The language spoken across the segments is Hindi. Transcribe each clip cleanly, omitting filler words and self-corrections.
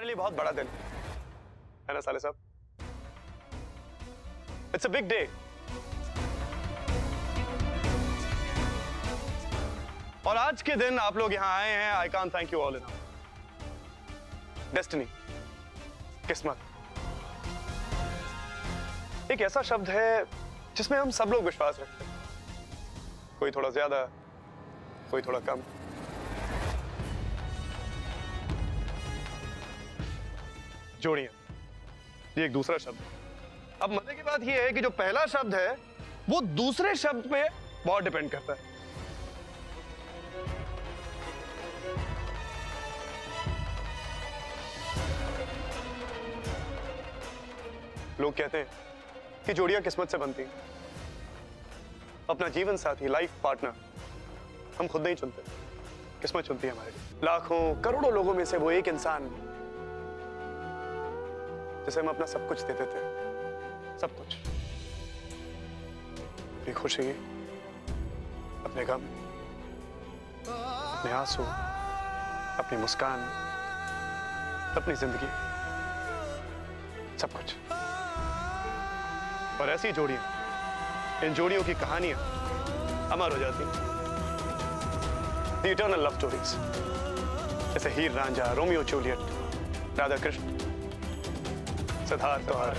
हमारे लिए बहुत बड़ा दिन है ना साले साहब? It's a big day. और आज के दिन आप लोग यहां आए हैं, I can't thank you all enough. Destiny, किस्मत, एक ऐसा शब्द है जिसमें हम सब लोग विश्वास रखते हैं, कोई थोड़ा ज्यादा, कोई थोड़ा कम। जोड़ियां, ये एक दूसरा शब्द है। अब मजे की बात यह है कि जो पहला शब्द है वो दूसरे शब्द पे बहुत डिपेंड करता है। लोग कहते हैं कि जोड़ियां किस्मत से बनती हैं। अपना जीवन साथी, लाइफ पार्टनर हम खुद नहीं चुनते, किस्मत चुनती है हमारे लिए। लाखों करोड़ों लोगों में से वो एक इंसान जिसे हम अपना सब कुछ दे देते हैं, सब कुछ, अपनी खुशी, अपने गम, अपने आंसू, अपनी मुस्कान, अपनी जिंदगी, सब कुछ। और ऐसी जोड़ियां, इन जोड़ियों की कहानियां अमर हो जाती हैं। The eternal love stories, जैसे हीर रांझा, रोमियो जूलियट, राधा कृष्ण, सिद्धार्थ और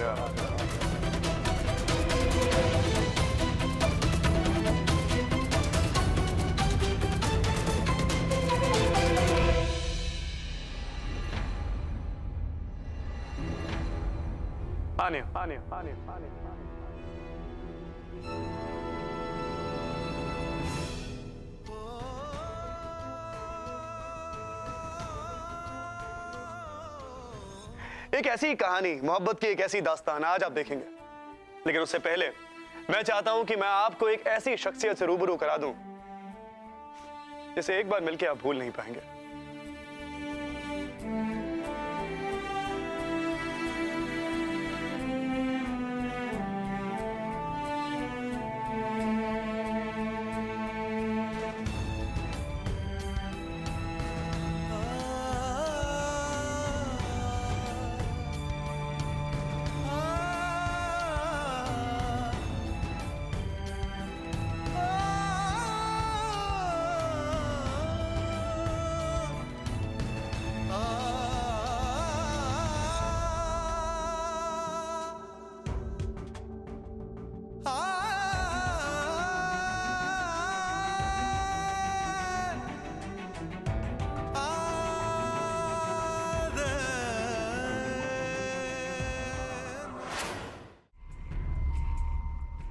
आने आने आने आने एक ऐसी कहानी, मोहब्बत की एक ऐसी दास्तान आज आप देखेंगे। लेकिन उससे पहले मैं चाहता हूं कि मैं आपको एक ऐसी शख्सियत से रूबरू करा दूं जिसे एक बार मिलकर आप भूल नहीं पाएंगे।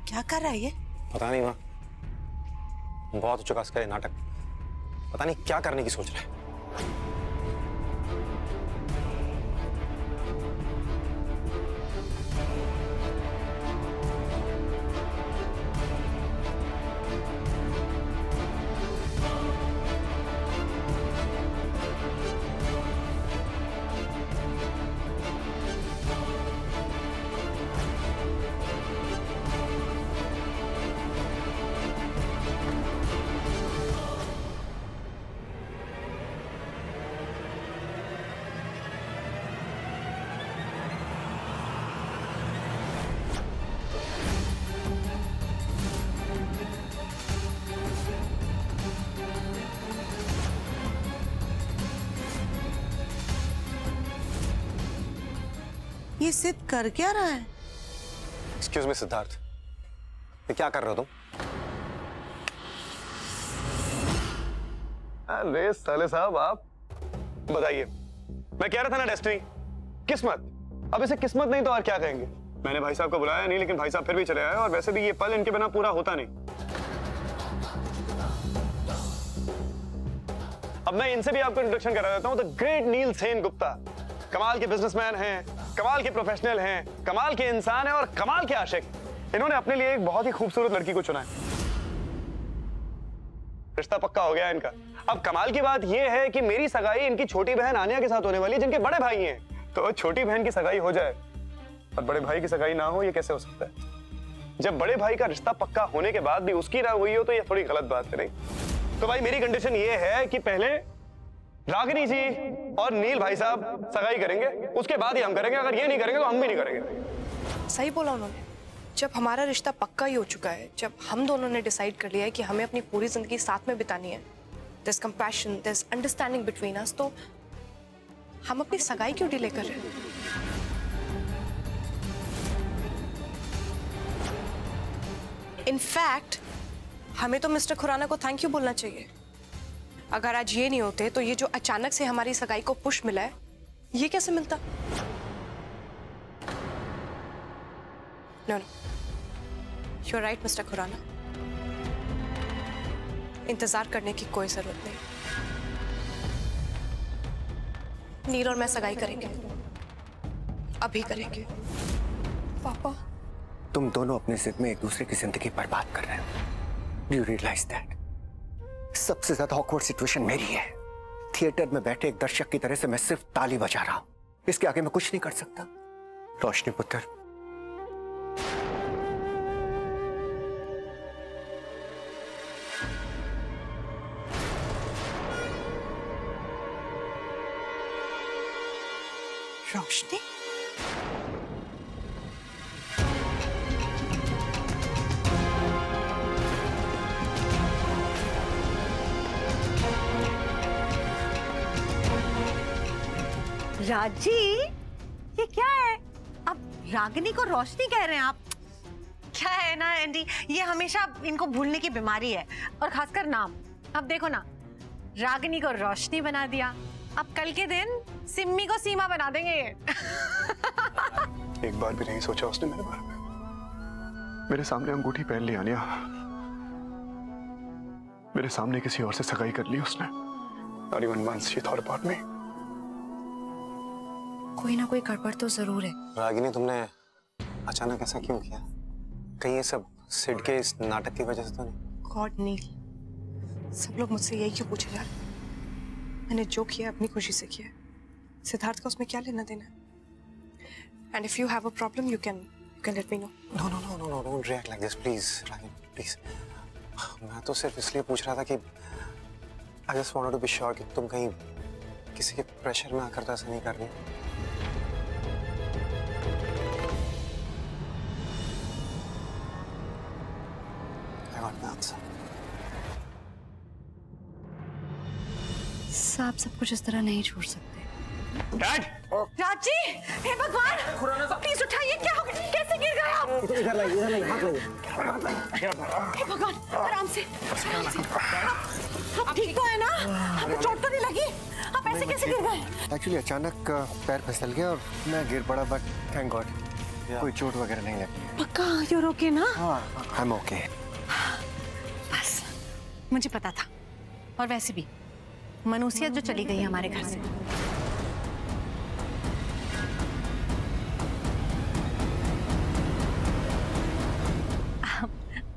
क्या कर रहा है ये? पता नहीं माँ, बहुत हो चुका इसका ये नाटक। पता नहीं क्या करने की सोच रहा है। ये सिद्ध कर क्या रहा है? एक्सक्यूज मी सिद्धार्थ, ये क्या कर रहे हो तुम? अरे साले साहब, आप बताइए। मैं कह रहा था ना डेस्टिनी, किस्मत। अब इसे किस्मत नहीं तो और क्या कहेंगे? मैंने भाई साहब को बुलाया नहीं, लेकिन भाई साहब फिर भी चले आए। और वैसे भी ये पल इनके बिना पूरा होता नहीं। अब मैं इनसे भी आपको इंट्रोडक्शन करा देता हूं। द ग्रेट नील सेन गुप्ता कमाल के बिजनेसमैन हैं, कमाल के प्रोफेशनल हैं, कमाल के इंसान हैं और कमाल के आशिक। इन्होंने अपने लिए एक बहुत ही खूबसूरत लड़की को चुना है। रिश्ता पक्का हो गया इनका। अब कमाल की बात यह है कि मेरी सगाई इनकी छोटी बहन आनिया के साथ होने वाली है, जिनके बड़े भाई हैं। तो छोटी बहन की सगाई हो जाए और बड़े भाई की सगाई ना हो, ये कैसे हो सकता है? जब बड़े भाई का रिश्ता पक्का होने के बाद भी उसकी ना हुई हो तो ये थोड़ी गलत बात है नहीं? तो भाई मेरी कंडीशन ये है कि पहले रागिनी जी और नील भाई साहब सगाई करेंगे, उसके बाद ही हम करेंगे। अगर ये नहीं करेंगे तो हम भी नहीं करेंगे। सही बोला उन्होंने। जब हमारा रिश्ता पक्का ही हो चुका है, जब हम दोनों ने डिसाइड कर लिया है कि हमें अपनी पूरी जिंदगी साथ में बितानी है, there's compassion, there's understanding between us, तो हम अपनी सगाई क्यों डिले कर रहे हैं? इनफैक्ट हमें तो मिस्टर खुराना को थैंक यू बोलना चाहिए। अगर आज ये नहीं होते तो ये जो अचानक से हमारी सगाई को पुश मिला है, ये कैसे मिलता? No, you are right mister Khurana, इंतजार करने की कोई जरूरत नहीं। नील और मैं सगाई करेंगे, अभी करेंगे। पापा, तुम दोनों अपने जिद में एक दूसरे की जिंदगी बर्बाद कर रहे हो। Do you realize that? सबसे ज्यादा awkward सिचुएशन मेरी है। थिएटर में बैठे एक दर्शक की तरह से मैं सिर्फ ताली बजा रहा हूं, इसके आगे मैं कुछ नहीं कर सकता। रोशनी पुत्र, रोशनी, राजी, ये क्या है? अब रागिनी को रोशनी कह रहे हैं आप? क्या है ना एंडी, ये हमेशा इनको भूलने की बीमारी है, और खासकर नाम। अब देखो ना, रागिनी को रोशनी बना दिया, अब कल के दिन सिम्मी को सीमा बना देंगे ये। एक बार भी नहीं सोचा उसने मेरे बारे में। मेरे सामने अंगूठी पहन ली आनिया, मेरे सामने किसी और से सगाई कर ली उसने। Not even once she thought about me. कोई ना कोई गड़बड़ तो जरूर है। रागिनी, तुमने अचानक ऐसा क्यों किया? कहीं ये सब सिड के इस नाटक की वजह से तो नहीं? गॉड नील, सब लोग मुझसे यही क्यों पूछे जा रहे? मैंने जो किया अपनी खुशी से किया। सिद्धार्थ का उसमें क्या लेना देना? And if you have a problem you can let me know. No no no no no, don't react like this please Ragini, please. मैं तो सिर्फ इसलिए पूछ रहा था कि I just wanted to be sure कि तुम कहीं किसी के प्रेशर में आकर तो ऐसा नहीं कर रही। I got the answer. आप सब कुछ इस तरह नहीं छोड़ सकते। डैड! राजी, हे भगवान, प्लीज उठाइए, क्या हो गया? कैसे गिर गए आप? इधर लाइए, हाथ लाइए। हे भगवान, आराम से। आप ठीक तो है ना? आपको चोट तो नहीं लगी? आप ऐसे कैसे गिर गए? एक्चुअली अचानक पैर फिसल गया और मैं गिर पड़ा, बट थैंक गॉड कोई चोट वगैरह नहीं लगी। पक्का यू आर ओके ना? हाँ, आई एम ओके। बस मुझे पता था, और वैसे भी मनुष्यत जो चली गई हमारे घर से।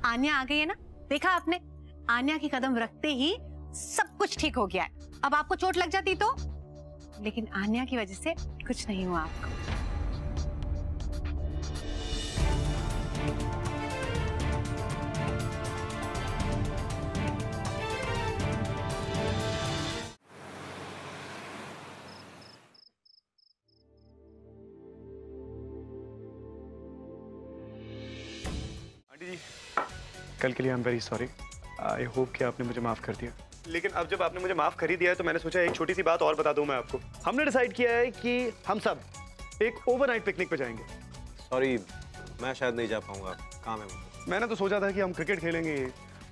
आन्या आ गई है ना, देखा आपने? आन्या की कदम रखते ही सब कुछ ठीक हो गया है। अब आपको चोट लग जाती तो, लेकिन आन्या की वजह से कुछ नहीं हुआ आपको। कल के लिए I am very sorry. I hope कि आपने मुझे माफ कर दिया। लेकिन अब जब आपने मुझे माफ कर ही दिया है तो मैंने सोचा एक छोटी सी बात और बता दूं मैं आपको। हमने डिसाइड किया है कि हम सब एक ओवरनाइट पिकनिक पे जाएंगे। सॉरी, मैं शायद नहीं जा पाऊंगा, काम है मुझे। मैंने तो सोचा था कि हम क्रिकेट खेलेंगे,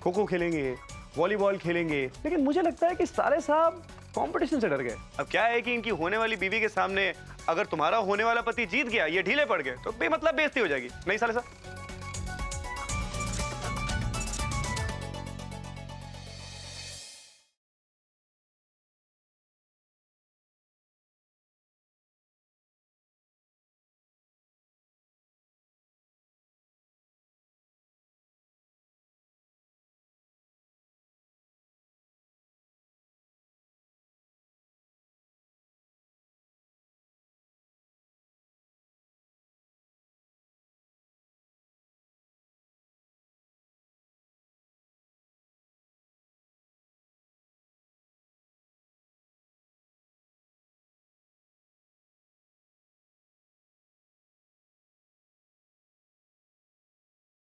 खो खो खेलेंगे, वॉलीबॉल खेलेंगे, लेकिन मुझे लगता है कि सारे साहब कंपटीशन से डर गए। अब क्या है कि इनकी होने वाली बीवी के सामने अगर तुम्हारा होने वाला पति जीत गया, ये ढीले पड़ गए तो बेमतलब बेइज्जती हो जाएगी। नहीं साले साहब?